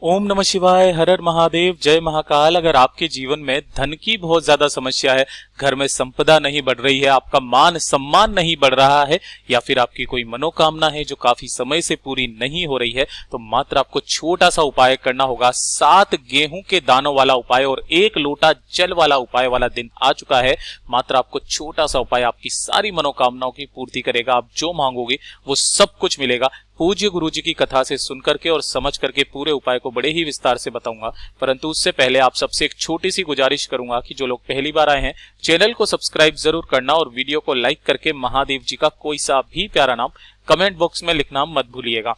ओम नमः शिवाय, हर हर महादेव, जय महाकाल। अगर आपके जीवन में धन की बहुत ज्यादा समस्या है, घर में संपदा नहीं बढ़ रही है, आपका मान सम्मान नहीं बढ़ रहा है, या फिर आपकी कोई मनोकामना है जो काफी समय से पूरी नहीं हो रही है, तो मात्र आपको छोटा सा उपाय करना होगा। 7 गेहूं के दानों वाला उपाय और 1 लोटा जल वाला उपाय वाला दिन आ चुका है। मात्र आपको छोटा सा उपाय आपकी सारी मनोकामनाओं की पूर्ति करेगा। आप जो मांगोगे वो सब कुछ मिलेगा। पूज्य गुरु जी की कथा से सुन करके और समझ करके पूरे उपाय को बड़े ही विस्तार से बताऊंगा, परंतु उससे पहले आप सबसे एक छोटी सी गुजारिश करूंगा कि जो लोग पहली बार आए हैं, चैनल को सब्सक्राइब जरूर करना और वीडियो को लाइक करके महादेव जी का कोई सा भी प्यारा नाम कमेंट बॉक्स में लिखना मत भूलिएगा।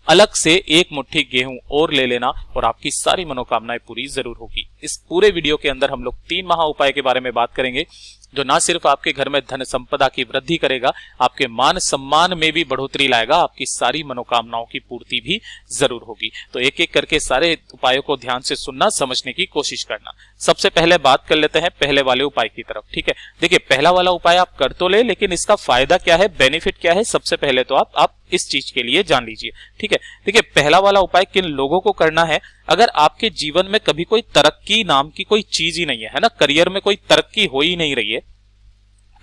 अलग से 1 मुट्ठी गेहूं और ले लेना और आपकी सारी मनोकामनाएं पूरी जरूर होगी। इस पूरे वीडियो के अंदर हम लोग 3 महा उपाय के बारे में बात करेंगे, जो ना सिर्फ आपके घर में धन संपदा की वृद्धि करेगा, आपके मान सम्मान में भी बढ़ोतरी लाएगा, आपकी सारी मनोकामनाओं की पूर्ति भी जरूर होगी। तो एक एक करके सारे उपायों को ध्यान से सुनना, समझने की कोशिश करना। सबसे पहले बात कर लेते हैं पहले वाले उपाय की तरफ। ठीक है, देखिए पहला वाला उपाय आप कर तो ले, लेकिन इसका फायदा क्या है, बेनिफिट क्या है, सबसे पहले तो आप इस चीज के लिए जान लीजिए। ठीक है, देखिए पहला वाला उपाय किन लोगों को करना है, अगर आपके जीवन में कभी कोई तरक्की नाम की कोई चीज ही नहीं है ना, करियर में कोई तरक्की हो ही नहीं रही है,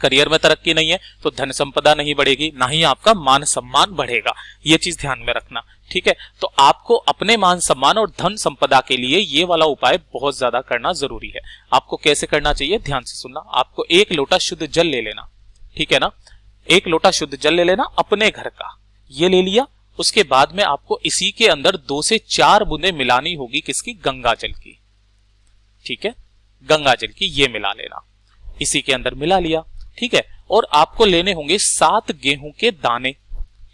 करियर में तरक्की नहीं है तो धन संपदा नहीं बढ़ेगी, ना ही आपका मान सम्मान बढ़ेगा। ये चीज ध्यान में रखना। ठीक है, तो आपको अपने मान सम्मान और धन संपदा के लिए ये वाला उपाय बहुत ज्यादा करना जरूरी है। आपको कैसे करना चाहिए, ध्यान से सुनना। आपको 1 लोटा शुद्ध जल ले लेना। ठीक है ना, 1 लोटा शुद्ध जल ले लेना अपने घर का। ये ले लिया, उसके बाद में आपको इसी के अंदर 2 से 4 बूंदे मिलानी होगी, किसकी, गंगा जल की। ठीक है, गंगा जल की ये मिला लेना, इसी के अंदर मिला लिया। ठीक है, और आपको लेने होंगे 7 गेहूं के दाने।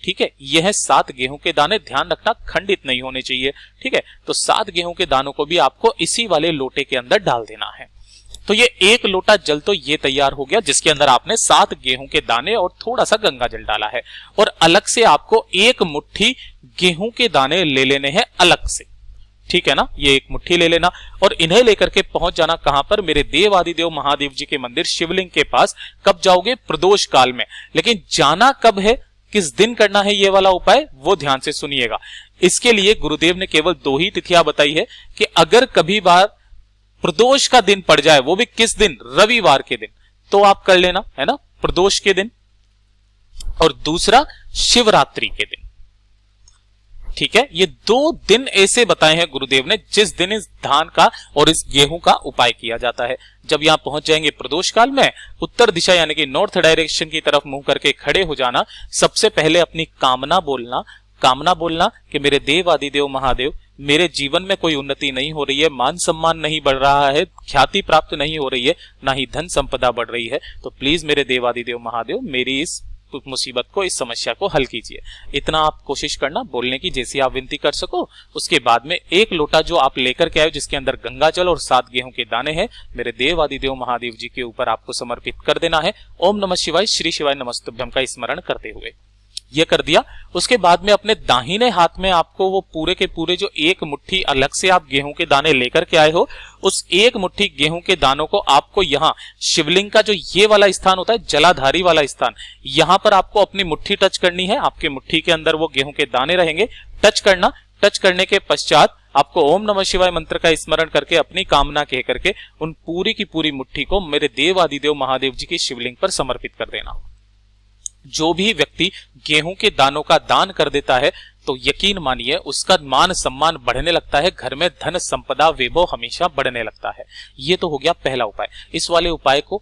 ठीक है, यह है 7 गेहूं के दाने, ध्यान रखना खंडित नहीं होने चाहिए। ठीक है, तो 7 गेहूं के दानों को भी आपको इसी वाले लोटे के अंदर डाल देना है। तो ये 1 लोटा जल तो ये तैयार हो गया, जिसके अंदर आपने 7 गेहूं के दाने और थोड़ा सा गंगा जल डाला है। और अलग से आपको 1 मुट्ठी गेहूं के दाने ले लेने हैं अलग से। ठीक है ना, ये 1 मुट्ठी ले लेना और इन्हें लेकर के पहुंच जाना कहां पर, मेरे देव आदिदेव महादेव जी के मंदिर शिवलिंग के पास। कब जाओगे, प्रदोष काल में। लेकिन जाना कब है, किस दिन करना है ये वाला उपाय, वो ध्यान से सुनिएगा। इसके लिए गुरुदेव ने केवल 2 ही तिथियां बताई है कि अगर कभी बार प्रदोष का दिन पड़ जाए, वो भी किस दिन, रविवार के दिन, तो आप कर लेना, है ना, प्रदोष के दिन, और दूसरा शिवरात्रि के दिन। ठीक है, ये 2 दिन ऐसे बताए हैं गुरुदेव ने जिस दिन इस धान का और इस गेहूं का उपाय किया जाता है। जब यहां पहुंच जाएंगे प्रदोष काल में, उत्तर दिशा यानी कि नॉर्थ डायरेक्शन की तरफ मुंह करके खड़े हो जाना। सबसे पहले अपनी कामना बोलना कि मेरे देव आदिदेव महादेव, मेरे जीवन में कोई उन्नति नहीं हो रही है, मान सम्मान नहीं बढ़ रहा है, ख्याति प्राप्त नहीं हो रही है, ना ही धन संपदा बढ़ रही है, तो प्लीज मेरे देव आदिदेव महादेव मेरी इस मुसीबत को, इस समस्या को हल कीजिए। इतना आप कोशिश करना बोलने की, जैसी आप विनती कर सको। उसके बाद में 1 लोटा जो आप लेकर के आए, जिसके अंदर गंगा जल और 7 गेहूं के दाने हैं, मेरे देव आदिदेव महादेव जी के ऊपर आपको समर्पित कर देना है। ओम नमः शिवाय, श्री शिवाय नमस्तुभ्यम का स्मरण करते हुए ये कर दिया। उसके बाद में अपने दाहिने हाथ में आपको वो पूरे के पूरे जो 1 मुट्ठी अलग से आप गेहूं के दाने लेकर के आए हो, उस 1 मुट्ठी गेहूं के दानों को आपको यहाँ शिवलिंग का जो ये वाला स्थान होता है, जलाधारी वाला स्थान, यहां पर आपको अपनी मुट्ठी टच करनी है। आपके मुट्ठी के अंदर वो गेहूं के दाने रहेंगे, टच करना। टच करने के पश्चात आपको ओम नमः शिवाय मंत्र का स्मरण करके अपनी कामना कह करके उन पूरी की पूरी मुट्ठी को मेरे देव आदिदेव महादेव जी की शिवलिंग पर समर्पित कर देना। जो भी व्यक्ति गेहूं के दानों का दान कर देता है, तो यकीन मानिए उसका मान सम्मान बढ़ने लगता है, घर में धन संपदा वैभव हमेशा बढ़ने लगता है। ये तो हो गया पहला उपाय। इस वाले उपाय को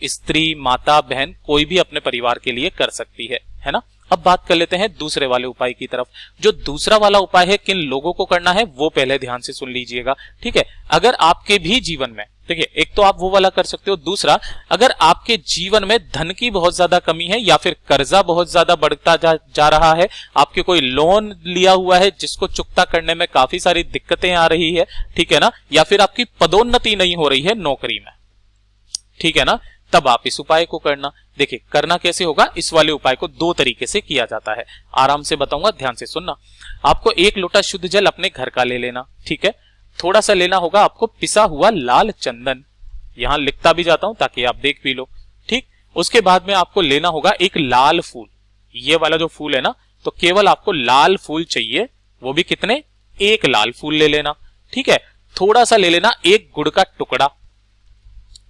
स्त्री, माता, बहन कोई भी अपने परिवार के लिए कर सकती है ना। अब बात कर लेते हैं दूसरे वाले उपाय की तरफ। जो दूसरा वाला उपाय है, किन लोगों को करना है, वो पहले ध्यान से सुन लीजिएगा। ठीक है, अगर आपके भी जीवन में, देखिए एक तो आप वो वाला कर सकते हो, दूसरा अगर आपके जीवन में धन की बहुत ज्यादा कमी है, या फिर कर्जा बहुत ज्यादा बढ़ता जा रहा है, आपके कोई लोन लिया हुआ है जिसको चुकता करने में काफी सारी दिक्कतें आ रही है, ठीक है ना, या फिर आपकी पदोन्नति नहीं हो रही है नौकरी में, ठीक है ना, तब आप इस उपाय को करना। देखिए करना कैसे होगा, इस वाले उपाय को 2 तरीके से किया जाता है, आराम से बताऊंगा, ध्यान से सुनना। आपको 1 लोटा शुद्ध जल अपने घर का ले लेना। ठीक है, थोड़ा सा लेना होगा आपको पिसा हुआ लाल चंदन, यहां लिखता भी जाता हूं ताकि आप देख भी लो। ठीक, उसके बाद में आपको लेना होगा एक लाल फूल, ये वाला जो फूल है ना, तो केवल आपको लाल फूल चाहिए, वो भी कितने, एक लाल फूल ले लेना, ठीक है, थोड़ा सा ले लेना एक गुड़ का टुकड़ा,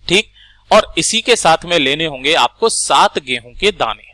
ठीक, और इसी के साथ में लेने होंगे आपको 7 गेहूं के दाने,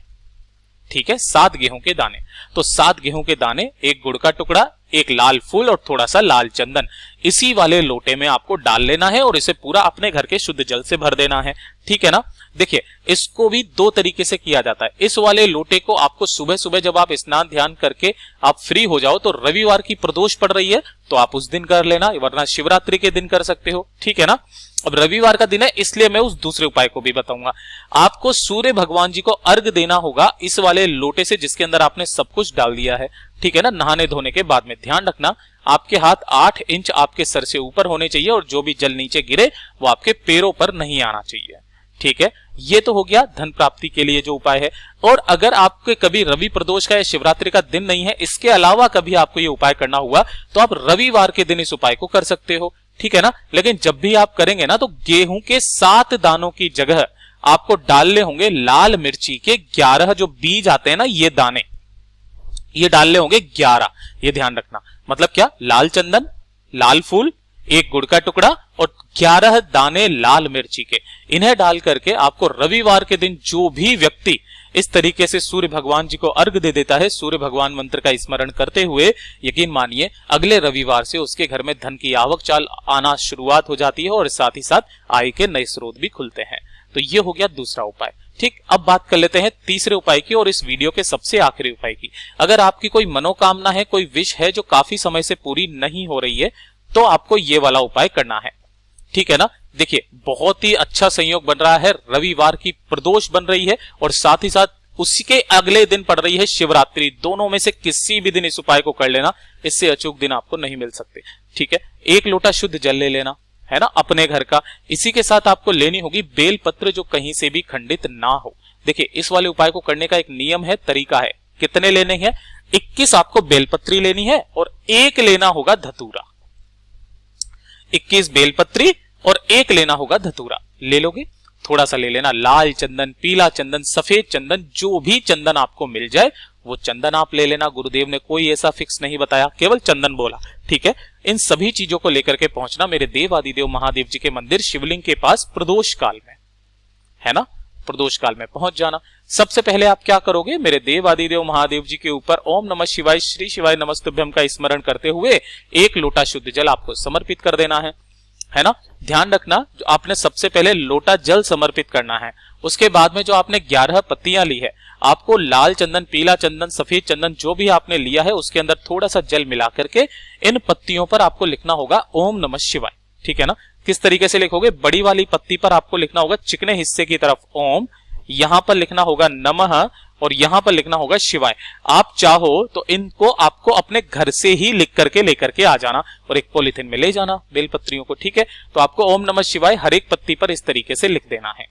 ठीक है, 7 गेहूं के दाने। तो 7 गेहूं के दाने, एक गुड़ का टुकड़ा, एक लाल फूल और थोड़ा सा लाल चंदन इसी वाले लोटे में आपको डाल लेना है और इसे पूरा अपने घर के शुद्ध जल से भर देना है, ठीक है ना। देखिए इसको भी 2 तरीके से किया जाता है। इस वाले लोटे को आपको सुबह सुबह जब आप स्नान ध्यान करके आप फ्री हो जाओ, तो रविवार की प्रदोष पड़ रही है तो आप उस दिन कर लेना, वरना शिवरात्रि के दिन कर सकते हो, ठीक है ना। अब रविवार का दिन है इसलिए मैं उस दूसरे उपाय को भी बताऊंगा। आपको सूर्य भगवान जी को अर्घ देना होगा इस वाले लोटे से जिसके अंदर आपने सब कुछ डाल दिया है, ठीक है ना। नहाने धोने के बाद में ध्यान रखना आपके हाथ 8 इंच आपके सर से ऊपर होने चाहिए और जो भी जल नीचे गिरे वो आपके पैरों पर नहीं आना चाहिए, ठीक है। ये तो हो गया धन प्राप्ति के लिए जो उपाय है। और अगर आपके कभी रवि प्रदोष का या शिवरात्रि का दिन नहीं है, इसके अलावा कभी आपको ये उपाय करना हुआ तो आप रविवार के दिन इस उपाय को कर सकते हो, ठीक है ना। लेकिन जब भी आप करेंगे ना तो गेहूं के 7 दानों की जगह आपको डालने होंगे लाल मिर्ची के 11 जो बीज आते हैं ना, ये दाने ये डालने होंगे 11। ये ध्यान रखना, मतलब क्या, लाल चंदन, लाल फूल, एक गुड़ का टुकड़ा और 11 दाने लाल मिर्ची के। इन्हें डाल करके आपको रविवार के दिन जो भी व्यक्ति इस तरीके से सूर्य भगवान जी को अर्घ दे देता है सूर्य भगवान मंत्र का स्मरण करते हुए, यकीन मानिए अगले रविवार से उसके घर में धन की आवक चाल आना शुरुआत हो जाती है और साथ ही साथ आय के नए स्रोत भी खुलते हैं। तो ये हो गया दूसरा उपाय, ठीक। अब बात कर लेते हैं तीसरे उपाय की और इस वीडियो के सबसे आखिरी उपाय की। अगर आपकी कोई मनोकामना है, कोई विश है जो काफी समय से पूरी नहीं हो रही है, तो आपको ये वाला उपाय करना है, ठीक है ना। देखिए बहुत ही अच्छा संयोग बन रहा है, रविवार की प्रदोष बन रही है और साथ ही साथ उसी के अगले दिन पड़ रही है शिवरात्रि। दोनों में से किसी भी दिन इस उपाय को कर लेना, इससे अचूक दिन आपको नहीं मिल सकते, ठीक है। 1 लोटा शुद्ध जल ले लेना है ना अपने घर का। इसी के साथ आपको लेनी होगी बेलपत्र जो कहीं से भी खंडित ना हो। देखिए इस वाले उपाय को करने का एक नियम है, तरीका है। कितने लेने हैं? 21 आपको बेलपत्री लेनी है और 1 लेना होगा धतूरा। 21 बेलपत्री और 1 लेना होगा धतूरा। ले लोगे? थोड़ा सा ले लेना लाल चंदन, पीला चंदन, सफेद चंदन, जो भी चंदन आपको मिल जाए वो चंदन आप ले लेना। गुरुदेव ने कोई ऐसा फिक्स नहीं बताया, केवल चंदन बोला, ठीक है। इन सभी चीजों को लेकर के पहुंचना मेरे देव आदिदेव महादेव जी के मंदिर शिवलिंग के पास प्रदोष काल में, है ना। प्रदोष काल में पहुंच जाना। सबसे पहले आप क्या करोगे? मेरे देव आदिदेव महादेव जी के ऊपर ओम नमः शिवाय श्री शिवाय नमस्तुभ्यम का स्मरण करते हुए 1 लोटा शुद्ध जल आपको समर्पित कर देना है ना। ध्यान रखना जो आपने सबसे पहले लोटा जल समर्पित करना है, उसके बाद में जो आपने 11 पत्तियां ली है, आपको लाल चंदन, पीला चंदन, सफेद चंदन जो भी आपने लिया है उसके अंदर थोड़ा सा जल मिला करके इन पत्तियों पर आपको लिखना होगा ओम नमः शिवाय, ठीक है ना। किस तरीके से लिखोगे? बड़ी वाली पत्ती पर आपको लिखना होगा चिकने हिस्से की तरफ ओम, यहां पर लिखना होगा नमः और यहां पर लिखना होगा शिवाय। आप चाहो तो इनको आपको अपने घर से ही लिख करके लेकर के आ जाना और एक पॉलिथीन में ले जाना बेलपत्रियों को, ठीक है। तो आपको ओम नमः शिवाय हर एक पत्ती पर इस तरीके से लिख देना है,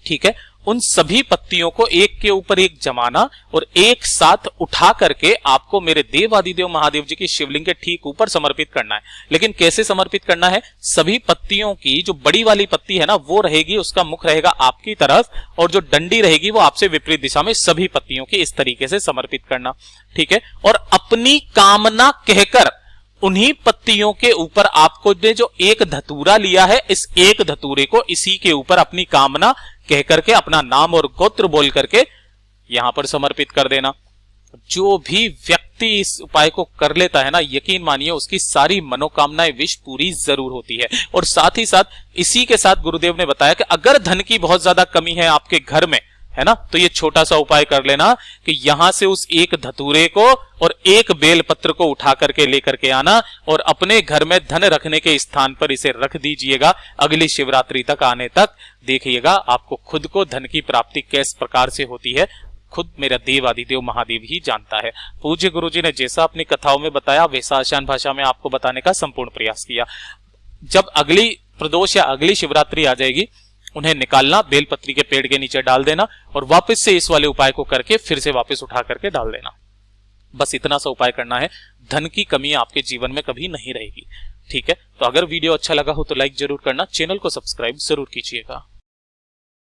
ठीक है। उन सभी पत्तियों को एक के ऊपर एक जमाना और एक साथ उठा करके आपको मेरे देव आदिदेव महादेव जी की शिवलिंग के ठीक ऊपर समर्पित करना है। लेकिन कैसे समर्पित करना है? सभी पत्तियों की जो बड़ी वाली पत्ती है ना वो रहेगी, उसका मुख रहेगा आपकी तरफ और जो डंडी रहेगी वो आपसे विपरीत दिशा में। सभी पत्तियों की इस तरीके से समर्पित करना, ठीक है। और अपनी कामना कहकर उन्हीं पत्तियों के ऊपर आपको जो 1 धतूरा लिया है, इस 1 धतूरे को इसी के ऊपर अपनी कामना कह करके अपना नाम और गोत्र बोल करके यहां पर समर्पित कर देना। जो भी व्यक्ति इस उपाय को कर लेता है ना, यकीन मानिए उसकी सारी मनोकामनाएं विश पूरी जरूर होती है। और साथ ही साथ इसी के साथ गुरुदेव ने बताया कि अगर धन की बहुत ज्यादा कमी है आपके घर में, है ना, तो ये छोटा सा उपाय कर लेना कि यहां से उस 1 धतूरे को और 1 बेलपत्र को उठा करके लेकर के आना और अपने घर में धन रखने के स्थान पर इसे रख दीजिएगा। अगली शिवरात्रि तक आने तक देखिएगा आपको खुद को धन की प्राप्ति किस प्रकार से होती है, खुद मेरा देव आदिदेव महादेव ही जानता है। पूज्य गुरु जी ने जैसा अपनी कथाओं में बताया वैसा आसान भाषा में आपको बताने का संपूर्ण प्रयास किया। जब अगली प्रदोष या अगली शिवरात्रि आ जाएगी, उन्हें निकालना, बेलपत्री के पेड़ के नीचे डाल देना और वापस से इस वाले उपाय को करके फिर से वापस उठा करके डाल देना। बस इतना सा उपाय करना है, धन की कमी आपके जीवन में कभी नहीं रहेगी, ठीक है। तो अगर वीडियो अच्छा लगा हो तो लाइक जरूर करना, चैनल को सब्सक्राइब जरूर कीजिएगा।